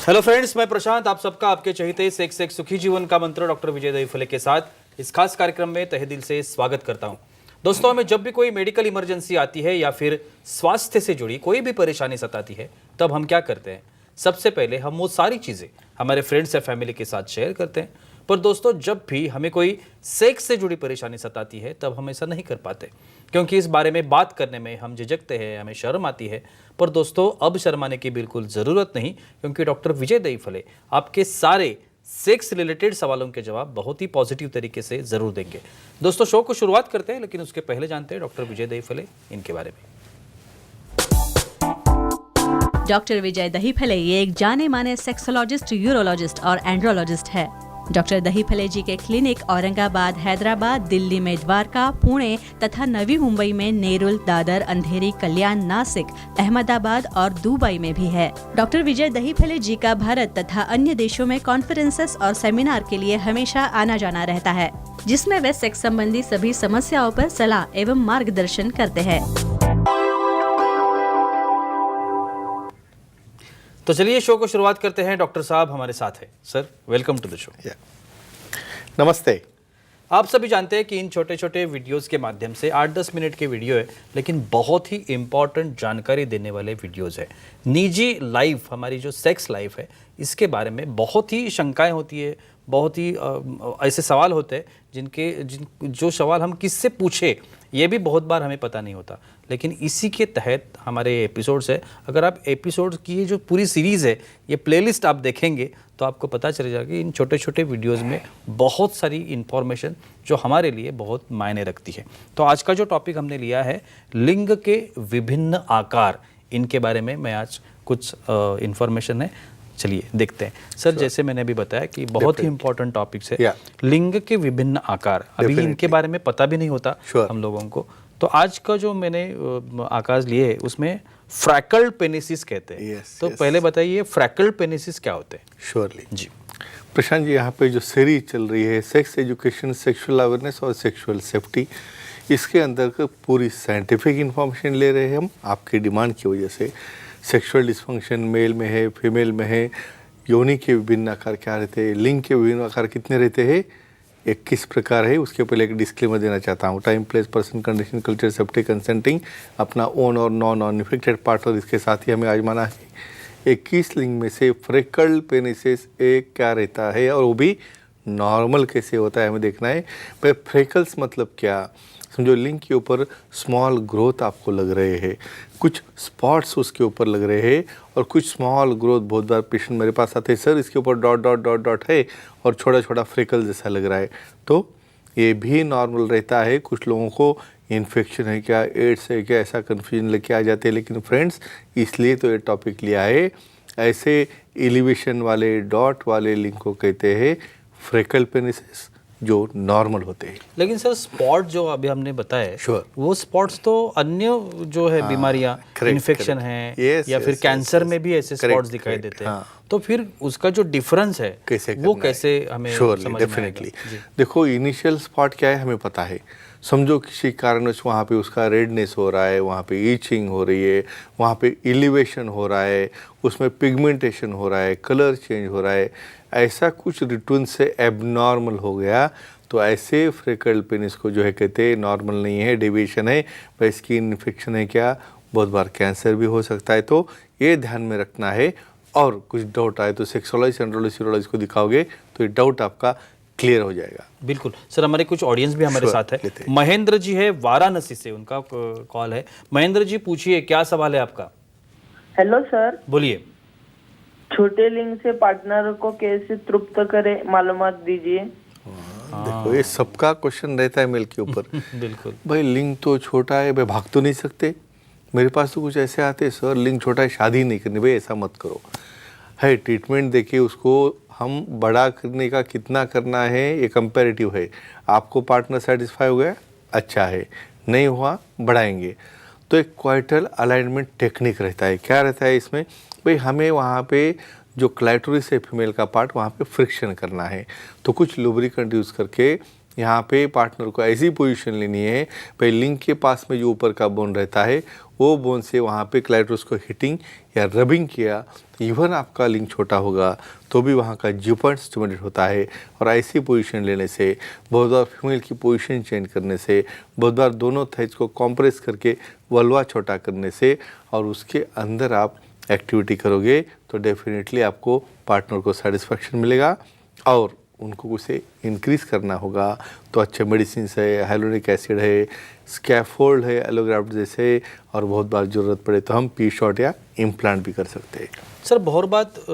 Hello friends, मैं प्रशांत आप सबका आपके चहेते सेक्स एक सुखी जीवन का मंत्र डॉक्टर विजय दहीफले के साथ इस खास कार्यक्रम में तहे दिल से स्वागत करता हूं। दोस्तों, हमें जब भी कोई मेडिकल इमरजेंसी आती है या फिर स्वास्थ्य से जुड़ी कोई भी परेशानी सताती है, तब हम क्या करते हैं? सबसे पहले हम वो सारी चीज़ें हमारे फ्रेंड्स या फैमिली के साथ शेयर करते हैं। पर दोस्तों, जब भी हमें कोई सेक्स से जुड़ी परेशानी सताती है, तब हम ऐसा नहीं कर पाते, क्योंकि इस बारे में बात करने में हम झिझकते हैं, हमें शर्म आती है। पर दोस्तों, अब शर्माने की बिल्कुल ज़रूरत नहीं, क्योंकि डॉक्टर विजय दहीफले आपके सारे सेक्स रिलेटेड सवालों के जवाब बहुत ही पॉजिटिव तरीके से ज़रूर देंगे। दोस्तों, शो को शुरुआत करते हैं, लेकिन उसके पहले जानते हैं डॉक्टर विजय दहीफले इनके बारे में। डॉक्टर विजय दहीफले ये एक जाने माने सेक्सोलॉजिस्ट, यूरोलॉजिस्ट और एंड्रोलॉजिस्ट है। डॉक्टर दहीफले जी के क्लिनिक औरंगाबाद, हैदराबाद, दिल्ली में द्वारका, पुणे तथा नवी मुंबई में नेरुल, दादर, अंधेरी, कल्याण, नासिक, अहमदाबाद और दुबई में भी है। डॉक्टर विजय दहीफले जी का भारत तथा अन्य देशों में कॉन्फ्रेंसेस और सेमिनार के लिए हमेशा आना जाना रहता है, जिसमें वे सेक्स संबंधी सभी समस्याओं पर सलाह एवं मार्गदर्शन करते हैं। तो चलिए शो को शुरुआत करते हैं। डॉक्टर साहब हमारे साथ है। Sir, welcome to the show. नमस्ते। आप सभी जानते हैं कि इन छोटे छोटे वीडियोस के माध्यम से 8-10 मिनट के वीडियो है, लेकिन बहुत ही इंपॉर्टेंट जानकारी देने वाले वीडियोस है। निजी लाइफ, हमारी जो सेक्स लाइफ है, इसके बारे में बहुत ही शंकाएं होती है, बहुत ही ऐसे सवाल होते हैं जो सवाल हम किससे पूछे, ये भी बहुत बार हमें पता नहीं होता। लेकिन इसी के तहत हमारे एपिसोड्स है। अगर आप एपिसोड्स की ये जो पूरी सीरीज़ है, ये प्लेलिस्ट आप देखेंगे तो आपको पता चल जाएगा कि इन छोटे छोटे वीडियोस में बहुत सारी इन्फॉर्मेशन जो हमारे लिए बहुत मायने रखती है। तो आज का जो टॉपिक हमने लिया है, लिंग के विभिन्न आकार, इनके बारे में मैं आज कुछ इन्फॉर्मेशन है, चलिए देखते हैं। सर, जैसे मैंने अभी बताया कि बहुत ही इंपॉर्टेंट टॉपिक्स है। लिंग के विभिन्न आकार, अभी इनके बारे में पता भी नहीं होता हम लोगों को। तो आज का जो मैंने आकार लिए है, उसमें फ्रैकल्ड पेनिसिस कहते हैं। तो पहले बताइए, फ्रैकल्ड पेनिसिस क्या होते हैं? श्योरली जी प्रशांत जी, यहाँ पे जो सीरीज चल रही है सेक्स एजुकेशन, सेक्सुअल अवेयरनेस और सेक्सुअल सेफ्टी, इसके अंदर का पूरी साइंटिफिक इंफॉर्मेशन ले रहे हैं हम। आपकी डिमांड की वजह से सेक्सुअल डिस्फंक्शन मेल में है, फीमेल में है, योनि के विभिन्न आकार क्या रहते हैं, लिंग के विभिन्न आकार कितने रहते हैं, एक किस प्रकार है, उसके पहले एक डिस्क्लेमर देना चाहता हूँ। Time, place, person, condition, culture, safety, consenting, अपना ओन और नॉन इन्फेक्टेड पार्टनर, इसके साथ ही हमें आजमाना है। 21 लिंग में से फ्रेकल्ड पेनिसिस एक क्या रहता है और वो भी नॉर्मल कैसे होता है, हमें देखना है। पर फ्रेकल्स मतलब क्या? समझो लिंग के ऊपर स्मॉल ग्रोथ आपको लग रहे हैं, कुछ स्पॉट्स उसके ऊपर लग रहे हैं, और कुछ स्मॉल ग्रोथ, बहुत बार पेशेंट मेरे पास आते हैं, सर इसके ऊपर डॉट डॉट डॉट डॉट है और छोटा छोटा फ्रेकल जैसा लग रहा है। तो ये भी नॉर्मल रहता है। कुछ लोगों को इन्फेक्शन है क्या, एड्स है क्या, ऐसा कन्फ्यूजन लेके आ जाते हैं। लेकिन फ्रेंड्स, इसलिए तो ये टॉपिक लिया है। ऐसे एलिवेशन वाले, डॉट वाले लिंग को कहते हैं फ्रेकल पेनिसिस, जो नॉर्मल होते हैं। लेकिन सर, स्पॉट जो अभी हमने बताया, वो स्पॉट्स तो अन्य जो है बीमारियां, इन्फेक्शन है या फिर कैंसर में भी ऐसे स्पॉट्स दिखाई देते हैं। तो फिर उसका जो डिफरेंस है वो कैसे हमें समझ में डेफिनेटली देखो, इनिशियल स्पॉट क्या है हमें पता है। समझो किसी कारणवश वहाँ पे उसका रेडनेस हो रहा है, वहाँ पे ईचिंग हो रही है, वहाँ पे एलिवेशन हो रहा है, उसमें पिगमेंटेशन हो रहा है, कलर चेंज हो रहा है, ऐसा कुछ रिटर्न से एबनॉर्मल हो गया, तो ऐसे फ्रेकल्ड पेनिस को जो है कहते हैं नॉर्मल नहीं है, डेविएशन है, पर स्किन इन्फेक्शन है क्या, बहुत बार कैंसर भी हो सकता है। तो ये ध्यान में रखना है। और कुछ डाउट आए तो सेक्सोलॉजिस्ट, एंड्रोलॉजिस्ट, यूरोलॉजिस्ट को दिखाओगे तो ये डाउट आपका क्लियर हो जाएगा। बिल्कुल सर, हमारे कुछ ऑडियंस भी हमारे साथ है। महेंद्र जी है वाराणसी से, उनका कॉल है। महेंद्र जी, पूछिए, क्या सवाल है आपका? Hello sir. बोलिए। छोटे लिंग से पार्टनर को कैसे तृप्त करे, मालूमात दीजिए। देखो, ये सबका क्वेश्चन रहता है मेल के ऊपर। बिल्कुल भाई, लिंग तो छोटा है, भाई भाग तो नहीं सकते। मेरे पास तो कुछ ऐसे आते हैं, सर लिंग छोटा है, शादी नहीं करनी। भाई ऐसा मत करो, है ट्रीटमेंट देखिए, उसको हम बड़ा करने का कितना करना है ये कंपैरेटिव है। आपको पार्टनर सेटिस्फाई हो गया, अच्छा है, नहीं हुआ बढ़ाएंगे। तो एक क्वाइटल अलाइनमेंट टेक्निक रहता है। क्या रहता है इसमें? भाई हमें वहाँ पे जो क्लाइटोरिस है फीमेल का पार्ट, वहाँ पे फ्रिक्शन करना है। तो कुछ लुब्रिकेंट यूज़ करके यहाँ पे पार्टनर को ऐसी पोजीशन लेनी है भाई लिंग के पास में जो ऊपर का बोन रहता है वो बोन से वहाँ पे क्लाइटोरिस को हिटिंग या रबिंग किया तो इवन आपका लिंग छोटा होगा तो भी वहाँ का जी पॉइंट स्टिमुलेट होता है। और ऐसी पोजीशन लेने से, बहुत बार फीमेल की पोजीशन चेंज करने से, बहुत बार दोनों थाइज को कॉम्प्रेस करके वल्वा छोटा करने से और उसके अंदर आप एक्टिविटी करोगे तो डेफिनेटली आपको पार्टनर को सेटिस्फैक्शन मिलेगा। और उनको उसे इंक्रीज करना होगा तो अच्छे मेडिसिन है, हाइलोनिक एसिड है, स्कैफोल्ड है, एलोग्राफ्ट जैसे, और बहुत बार ज़रूरत पड़े तो हम पी शॉट या इम्प्लांट भी कर सकते हैं। सर बहुत बात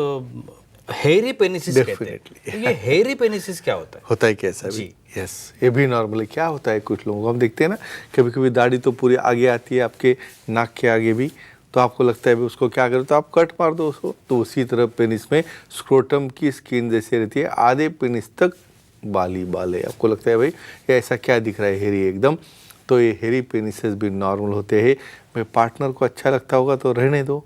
हेयरी पेनिसिस कहते हैं, तो ये हेयरी पेनिसिस क्या होता है? होता है कैसा भी? यस, ये भी नॉर्मली क्या होता है, कुछ लोगों को हम देखते हैं ना, कभी कभी दाढ़ी तो पूरी आगे आती है आपके नाक के आगे भी, तो आपको लगता है भी उसको क्या करो तो आप कट मार दो उसको। तो उसी तरह पेनिस में स्क्रोटम की स्किन जैसे रहती है, आधे पेनिस तक बाल ही बाल है, आपको लगता है भाई ये ऐसा क्या दिख रहा है हेरी एकदम, तो ये हेरी पेनिसेस भी नॉर्मल होते हैं। भाई पार्टनर को अच्छा लगता होगा तो रहने दो,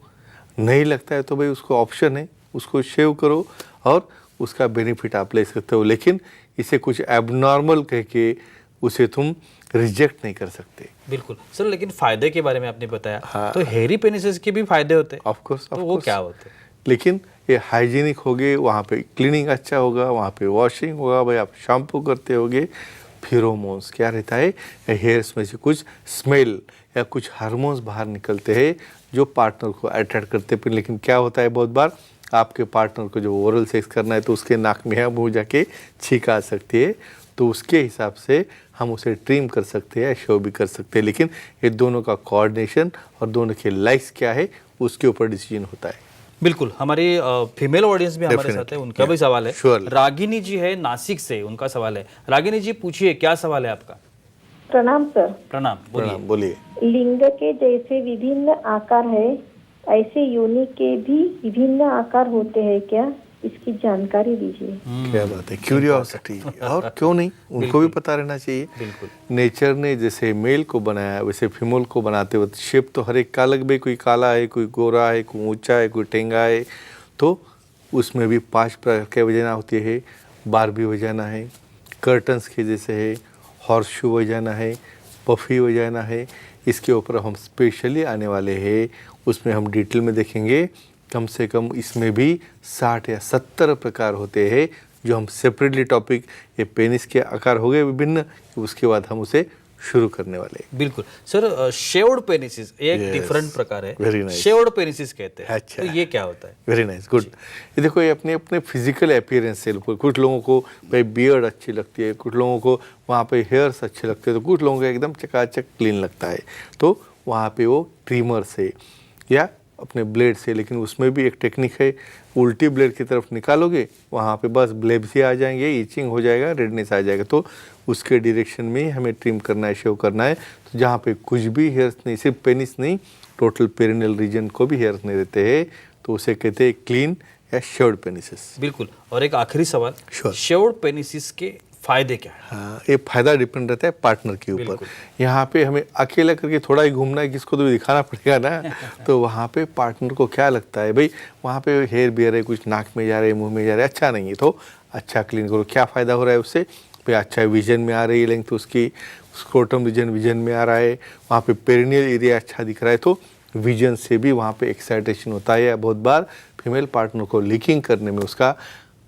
नहीं लगता है तो भाई उसको ऑप्शन है, उसको शेव करो और उसका बेनिफिट आप ले सकते हो, लेकिन इसे कुछ एबनॉर्मल कह के उसे तुम रिजेक्ट नहीं कर सकते। बिल्कुल सर, लेकिन फायदे के बारे में आपने बताया, हाँ। तो हेरी पेनिसेस के भी फायदे होते हैं? ऑफ कोर्स, तो वो क्या होते हैं? लेकिन ये हाइजीनिक होगे, वहाँ पे क्लीनिंग अच्छा होगा, वहाँ पे वॉशिंग होगा, भाई आप शैम्पू करते होगे। फिरोमोन्स क्या रहता है, हेयर्स में से कुछ स्मेल या कुछ हार्मोन्स बाहर निकलते हैं जो पार्टनर को अट्रैक्ट करते हैं। लेकिन क्या होता है, बहुत बार आपके पार्टनर को जो ओरल सेक्स करना है तो उसके नाक में या मुँह जाके छींक आ सकती है, तो उसके हिसाब से हम उसे ट्रिम कर सकते हैं या शो भी कर सकते हैं। लेकिन ये दोनों का कोऑर्डिनेशन और दोनों के लाइक्स क्या है उसके ऊपर डिसीजन होता है। बिल्कुल, हमारी फीमेल ऑडियंस भी हमारे साथ है, उनका भी सवाल है। Surely. रागिनी जी है नासिक से, उनका सवाल है। रागिनी जी पूछिए, क्या सवाल है आपका? प्रणाम सर। प्रणाम, बोलिए। बोलिए। लिंग के जैसे विभिन्न आकार है, ऐसे योनि के भी विभिन्न आकार होते हैं क्या? इसकी जानकारी दीजिए। क्या बात है, क्यूरियोसिटी, और क्यों नहीं, उनको भी पता रहना चाहिए। बिल्कुल, नेचर ने जैसे मेल को बनाया वैसे फीमेल को बनाते वक्त शेप तो हर एक का अलग, भी कोई काला है, कोई गोरा है, कोई ऊंचा है, कोई टेंगा है, तो उसमें भी 5 प्रकार के वजाना होती है। बारबी वजाना है, कर्टन्स के जैसे है, हॉर्सशू वजाना है, पफी वजाना है। इसके ऊपर हम स्पेशली आने वाले हैं, उसमें हम डिटेल में देखेंगे। कम से कम इसमें भी 60 या 70 प्रकार होते हैं जो हम सेपरेटली टॉपिक, ये पेनिस के आकार हो गए विभिन्न, उसके बाद हम उसे शुरू करने वाले हैं। बिल्कुल सर, शेव्ड पेनिसिस एक Yes. डिफरेंट प्रकार है, Very nice. शेव्ड पेनिसिस कहते हैं। अच्छा। तो ये क्या होता है? Very nice, good. ये देखो, ये अपने अपने फिजिकल अपीयरेंस से, कुछ लोगों को भाई बियर्ड अच्छी लगती है, कुछ लोगों को वहाँ पे हेयर्स अच्छे लगते हैं, तो कुछ लोगों को एकदम चकाचक क्लीन लगता है, तो वहाँ पे वो ट्रिमर से या अपने ब्लेड से, लेकिन उसमें भी एक टेक्निक है, उल्टी ब्लेड की तरफ निकालोगे वहाँ पे बस ब्लेब्स ही आ जाएंगे, इचिंग हो जाएगा, रेडनेस आ जाएगा, तो उसके डायरेक्शन में हमें ट्रिम करना है, शेव करना है। तो जहाँ पे कुछ भी हेयर्स नहीं, सिर्फ पेनिस नहीं, टोटल पेरिनियल रीजन को भी हेयर्स नहीं रहते हैं, तो उसे कहते हैं क्लीन या शेव्ड पेनिसिस। बिल्कुल, और एक आखिरी सवाल, Sure. शेव्ड पेनिसिस के फायदे क्या है? हाँ, ये फायदा डिपेंड रहता है पार्टनर के ऊपर। यहाँ पे हमें अकेला करके थोड़ा ही घूमना है, किसको तो दिखाना पड़ेगा ना, तो वहाँ पे पार्टनर को क्या लगता है भाई वहाँ पे हेयर बियर है, कुछ नाक में जा रहे हैं, मुंह में जा रहे हैं, अच्छा नहीं है, तो अच्छा क्लीन करो। क्या फ़ायदा हो रहा है उससे, भाई अच्छा विजन में आ रही है लेंथ उसकी, स्क्रोटम रीजन विजन में आ रहा है, वहाँ पे पेरिनियल एरिया अच्छा दिख रहा है, तो विजन से भी वहाँ पे एक्साइटेशन होता है, या बहुत बार फीमेल पार्टनर को लीकिंग करने में उसका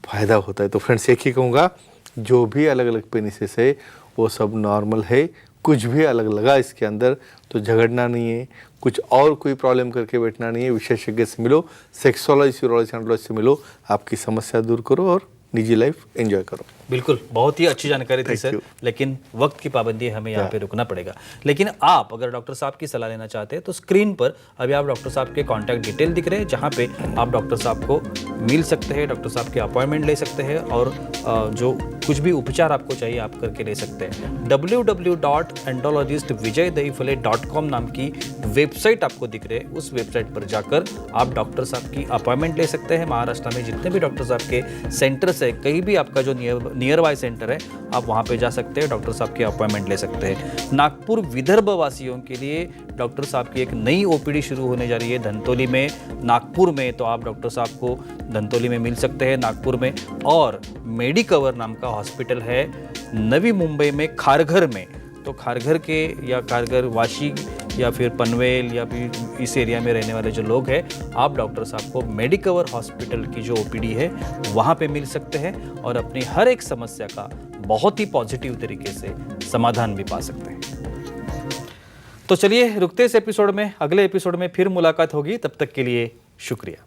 फ़ायदा होता है। तो फ्रेंड्स, एक ही कहूँगा, जो भी अलग अलग पेनिसेस है वो सब नॉर्मल है, कुछ भी अलग लगा इसके अंदर तो झगड़ना नहीं है, कुछ और कोई प्रॉब्लम करके बैठना नहीं है, विशेषज्ञ से मिलो, सेक्सोलॉजी, यूरोलॉजी, एंड्रोलॉजी से मिलो, आपकी समस्या दूर करो और निजी लाइफ एंजॉय करो। बिल्कुल, बहुत ही अच्छी जानकारी थी Thank सर, you. लेकिन वक्त की पाबंदी है, हमें यहाँ पे रुकना पड़ेगा। लेकिन आप अगर डॉक्टर साहब की सलाह लेना चाहते हैं तो स्क्रीन पर अभी आप डॉक्टर साहब के कॉन्टैक्ट डिटेल दिख रहे हैं, जहाँ पे आप डॉक्टर साहब को मिल सकते हैं, डॉक्टर साहब के अपॉइंटमेंट ले सकते हैं, और जो कुछ भी उपचार आपको चाहिए आप करके ले सकते हैं। www.andrologistvijaydahifale.com नाम की वेबसाइट आपको दिख रहे है, उस वेबसाइट पर जाकर आप डॉक्टर साहब की अपॉइंटमेंट ले सकते हैं। महाराष्ट्र में जितने भी डॉक्टर साहब के सेंटर्स है, कहीं भी आपका जो नियर बाय सेंटर है, आप वहाँ पे जा सकते हैं, डॉक्टर साहब की अपॉइंटमेंट ले सकते हैं। नागपुर विदर्भ वासियों के लिए डॉक्टर साहब की एक नई ओपीडी शुरू होने जा रही है धंतोली में, नागपुर में, तो आप डॉक्टर साहब को धंतोली में मिल सकते हैं, नागपुर में। और मेडिकवर नाम का हॉस्पिटल है नवी मुंबई में, खारघर में। तो खारघर के या खारघर वाशी या फिर पनवेल या फिर इस एरिया में रहने वाले जो लोग हैं, आप डॉक्टर साहब को मेडिकवर हॉस्पिटल की जो ओपीडी है वहाँ पे मिल सकते हैं और अपनी हर एक समस्या का बहुत ही पॉजिटिव तरीके से समाधान भी पा सकते हैं। तो चलिए रुकते इस एपिसोड में, अगले एपिसोड में फिर मुलाकात होगी, तब तक के लिए शुक्रिया।